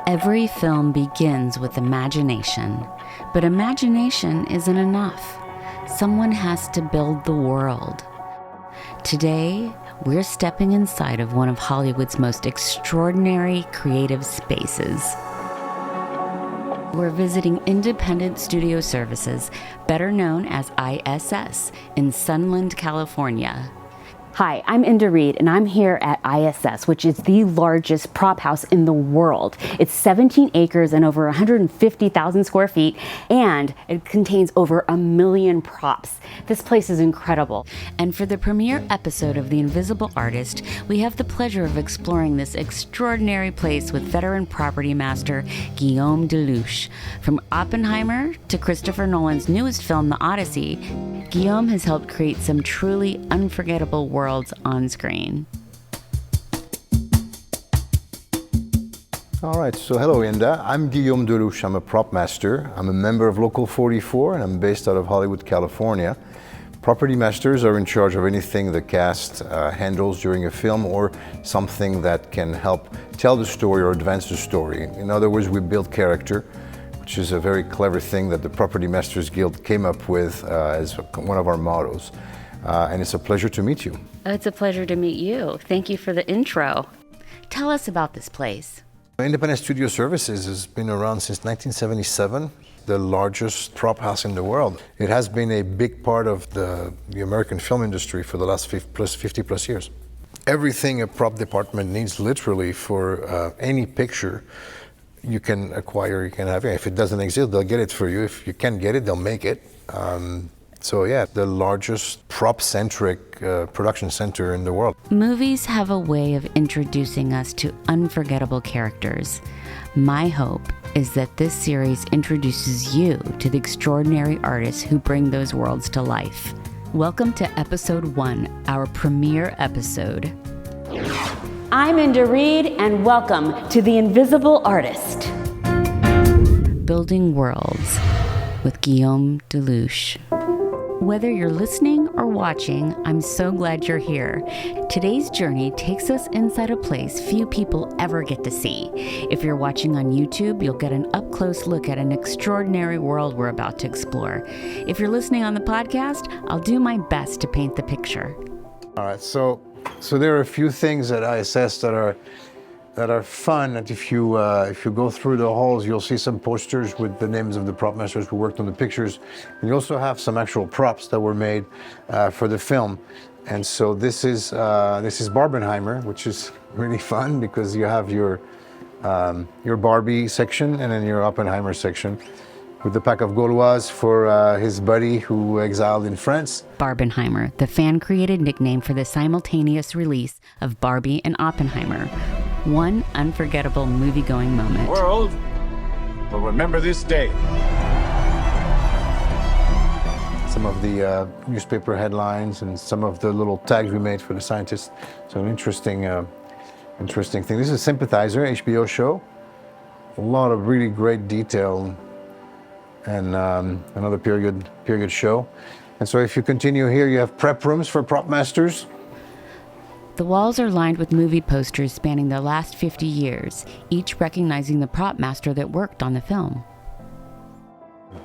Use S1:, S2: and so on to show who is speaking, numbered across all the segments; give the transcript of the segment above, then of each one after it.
S1: Every film begins with imagination, but imagination isn't enough. Someone has to build the world. Today, we're stepping inside of one of Hollywood's most extraordinary creative spaces. We're visiting Independent Studio Services, better known as ISS, in Sunland, California.
S2: Hi, I'm Inda Reed, and I'm here at ISS, which is the largest prop house in the world. It's 17 acres and over 150,000 square feet, and it contains over 1 million props. This place is incredible.
S1: And for the premiere episode of The Invisible Artist, we have the pleasure of exploring this extraordinary place with veteran property master Guillaume DeLouche. From Oppenheimer to Christopher Nolan's newest film, The Odyssey, Guillaume has helped create some truly unforgettable worlds on screen.
S3: All right, so hello Inda. I'm Guillaume DeLouche. I'm a prop master. I'm a member of Local 44 and I'm based out of Hollywood, California. Property masters are in charge of anything the cast handles during a film or something that can help tell the story or advance the story. In other words, we build character, which is a very clever thing that the Property Masters Guild came up with as one of our mottos. And it's a pleasure to meet you.
S1: It's a pleasure to meet you. Thank you for the intro. Tell us about this place.
S3: Independent Studio Services has been around since 1977, the largest prop house in the world. It has been a big part of the American film industry for the last 50 plus years. Everything a prop department needs literally for any picture you can acquire, you can have. If it doesn't exist, they'll get it for you. If you can't get it, they'll make it. So yeah, the largest prop-centric production center in the world.
S1: Movies have a way of introducing us to unforgettable characters. My hope is that this series introduces you to the extraordinary artists who bring those worlds to life. Welcome to episode 1, our premiere episode.
S2: I'm Inda Reed, and welcome to The Invisible Artist.
S1: Building Worlds with Guillaume DeLouche. Whether you're listening or watching, I'm so glad you're here. Today's journey takes us inside a place few people ever get to see. If you're watching on YouTube, you'll get an up-close look at an extraordinary world we're about to explore. If you're listening on the podcast, I'll do my best to paint the picture.
S3: All right, so there are a few things at ISS that are fun. That if you go through the halls, you'll see some posters with the names of the prop masters who worked on the pictures. And you also have some actual props that were made for the film. And so this is Barbenheimer, which is really fun because you have your Barbie section and then your Oppenheimer section, with the pack of Gauloises for his buddy who exiled in France.
S1: Barbenheimer, the fan-created nickname for the simultaneous release of Barbie and Oppenheimer. One unforgettable movie-going moment.
S4: The world will remember this day.
S3: Some of the newspaper headlines and some of the little tags we made for the scientists. So an interesting thing. This is Sympathizer, HBO show. A lot of really great detail. And another period show. And so if you continue here, you have prep rooms for prop masters.
S1: The walls are lined with movie posters spanning the last 50 years, each recognizing the prop master that worked on the film.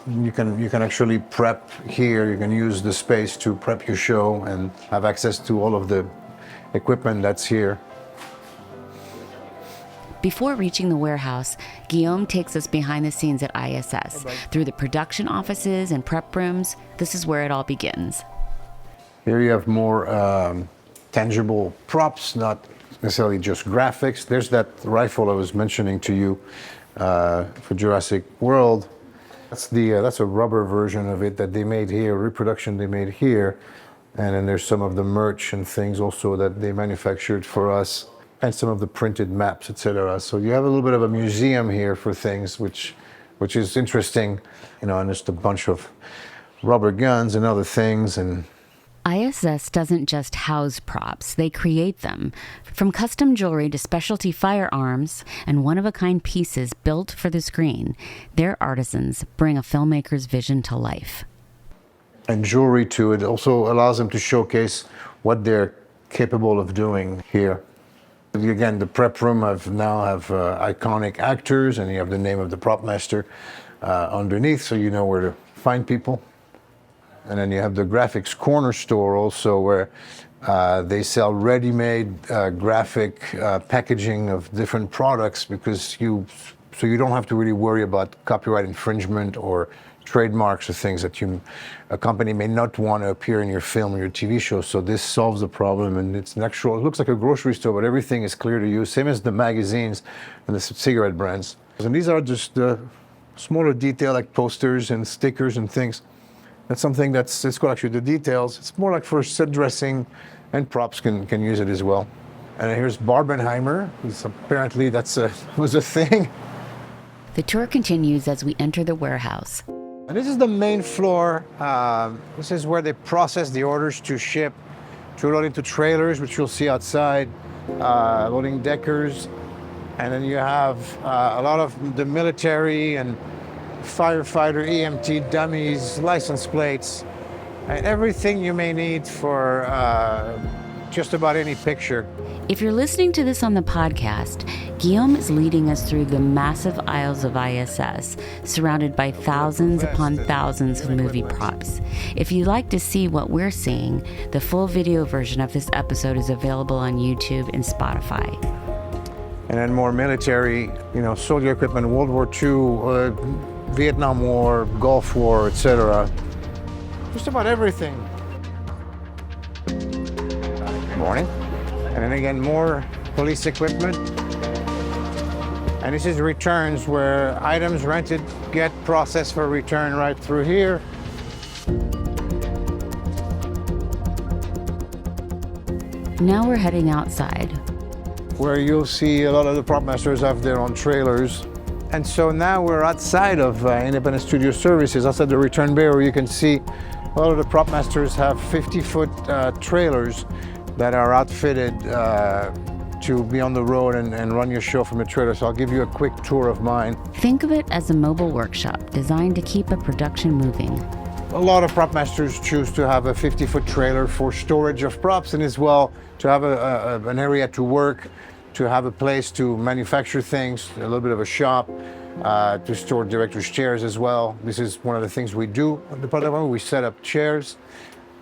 S3: You can actually prep here. You can use the space to prep your show and have access to all of the equipment that's here.
S1: Before reaching the warehouse, Guillaume takes us behind the scenes at ISS, through the production offices and prep rooms. This is where it all begins.
S3: Here you have more tangible props, not necessarily just graphics. There's that rifle I was mentioning to you for Jurassic World. That's a rubber version of it that they made here, reproduction they made here. And then there's some of the merch and things also that they manufactured for us, and some of the printed maps, etc. So you have a little bit of a museum here for things, which is interesting, and just a bunch of rubber guns and other things. And
S1: ISS doesn't just house props, they create them. From custom jewelry to specialty firearms and one-of-a-kind pieces built for the screen, their artisans bring a filmmaker's vision to life.
S3: And jewelry too, it also allows them to showcase what they're capable of doing here. Again, the prep room now have iconic actors, and you have the name of the prop master underneath, so you know where to find people. And then you have the graphics corner store also, where they sell ready-made graphic packaging of different products, so you don't have to really worry about copyright infringement or trademarks or things that a company may not want to appear in your film or your TV show. So this solves the problem, and it looks like a grocery store, but everything is clear to you, same as the magazines and the cigarette brands. And these are just the smaller detail, like posters and stickers and things. That's something it's called actually the details. It's more like for set dressing, and props can use it as well. And here's Barbenheimer. Apparently was a thing.
S1: The tour continues as we enter the warehouse.
S3: And this is the main floor. This is where they process the orders to ship, to load into trailers, which you'll see outside, loading deckers. And then you have a lot of the military and firefighter, EMT dummies, license plates, and everything you may need for just about any picture.
S1: If you're listening to this on the podcast, Guillaume is leading us through the massive aisles of ISS, surrounded by thousands upon thousands of movie props. If you'd like to see what we're seeing, the full video version of this episode is available on YouTube and Spotify.
S3: And then more military, soldier equipment, World War II, Vietnam War, Gulf War, etc. Just about everything. Good morning. And then again, more police equipment. And this is returns, where items rented get processed for return right through here.
S1: Now we're heading outside,
S3: where you'll see a lot of the prop masters have their own trailers. And so now we're outside of Independent Studio Services, outside the return bay, where you can see a lot of the prop masters have 50-foot trailers that are outfitted to be on the road and run your show from a trailer. So I'll give you a quick tour of mine.
S1: Think of it as a mobile workshop designed to keep a production moving.
S3: A lot of prop masters choose to have a 50-foot trailer for storage of props, and as well to have an area to work, to have a place to manufacture things, a little bit of a shop, to store director's chairs as well. This is one of the things we do at the Barbenheimer. We set up chairs.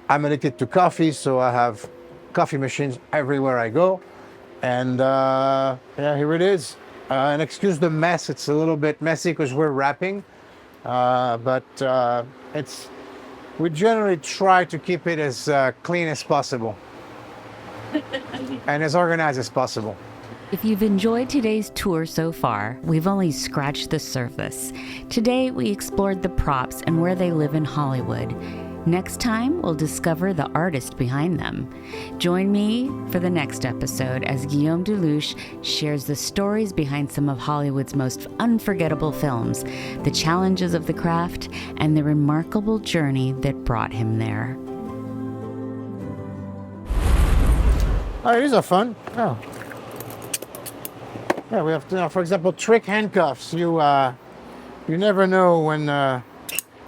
S3: I'm addicted to coffee, so I have coffee machines everywhere I go. And yeah, here it is. And excuse the mess, it's a little bit messy because we're wrapping, but we generally try to keep it as clean as possible and as organized as possible.
S1: If you've enjoyed today's tour so far, we've only scratched the surface. Today, we explored the props and where they live in Hollywood. Next time, we'll discover the artist behind them. Join me for the next episode as Guillaume DeLouche shares the stories behind some of Hollywood's most unforgettable films, the challenges of the craft, and the remarkable journey that brought him there.
S3: Oh, these are fun. Oh. Yeah, we have, for example, trick handcuffs. You never know when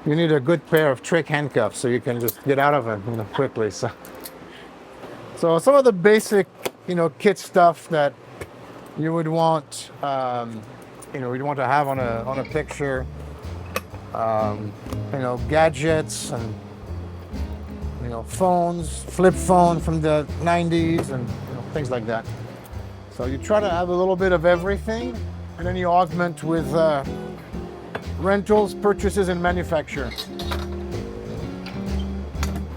S3: you need a good pair of trick handcuffs, so you can just get out of them quickly. So some of the basic, kit stuff that you would want, we'd want to have on a picture. Gadgets and phones, flip phone from the 90s, and things like that. So you try to have a little bit of everything, and then you augment with rentals, purchases, and manufacture.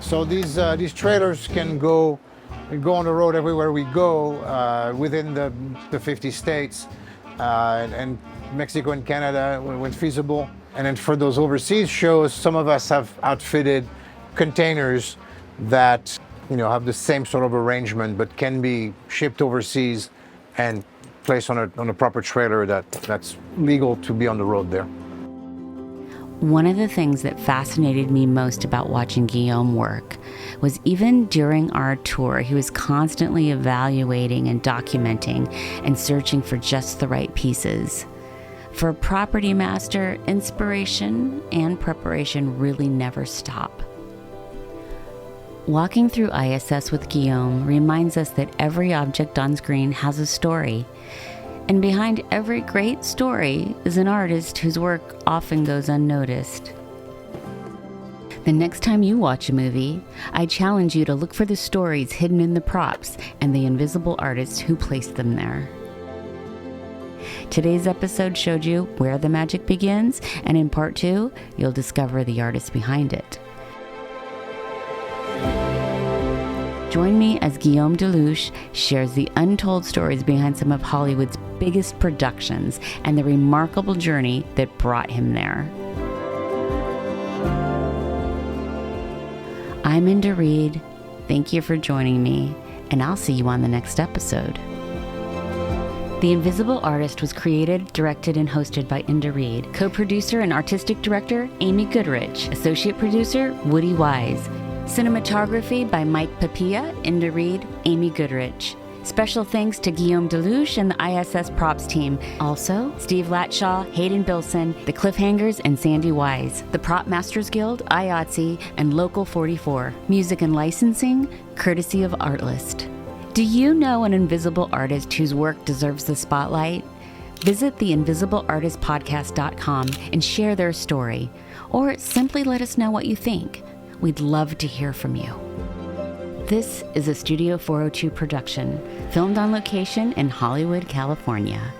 S3: So these trailers can go on the road everywhere we go within the 50 states and Mexico and Canada when feasible. And then for those overseas shows, some of us have outfitted containers that have the same sort of arrangement, but can be shipped overseas and placed on a proper trailer that's legal to be on the road there.
S1: One of the things that fascinated me most about watching Guillaume work was even during our tour, he was constantly evaluating and documenting and searching for just the right pieces. For a property master, inspiration and preparation really never stop. Walking through ISS with Guillaume reminds us that every object on screen has a story. And behind every great story is an artist whose work often goes unnoticed. The next time you watch a movie, I challenge you to look for the stories hidden in the props and the invisible artists who placed them there. Today's episode showed you where the magic begins, and in part 2, you'll discover the artist behind it. Join me as Guillaume DeLouche shares the untold stories behind some of Hollywood's biggest productions and the remarkable journey that brought him there. I'm Inda Reed. Thank you for joining me, and I'll see you on the next episode. The Invisible Artist was created, directed, and hosted by Inda Reed. Co-producer and artistic director, Amy Goodrich. Associate producer, Woody Wise. Cinematography by Mike Papilla, Inda Reed, Amy Goodrich. Special thanks to Guillaume DeLouche and the ISS props team. Also, Steve Latshaw, Hayden Bilson, the Cliffhangers, and Sandy Wise. The Prop Masters Guild, IATSE, and Local 44. Music and licensing, courtesy of Artlist. Do you know an invisible artist whose work deserves the spotlight? Visit theinvisibleartistpodcast.com and share their story, or simply let us know what you think. We'd love to hear from you. This is a Studio 402 production, filmed on location in Hollywood, California.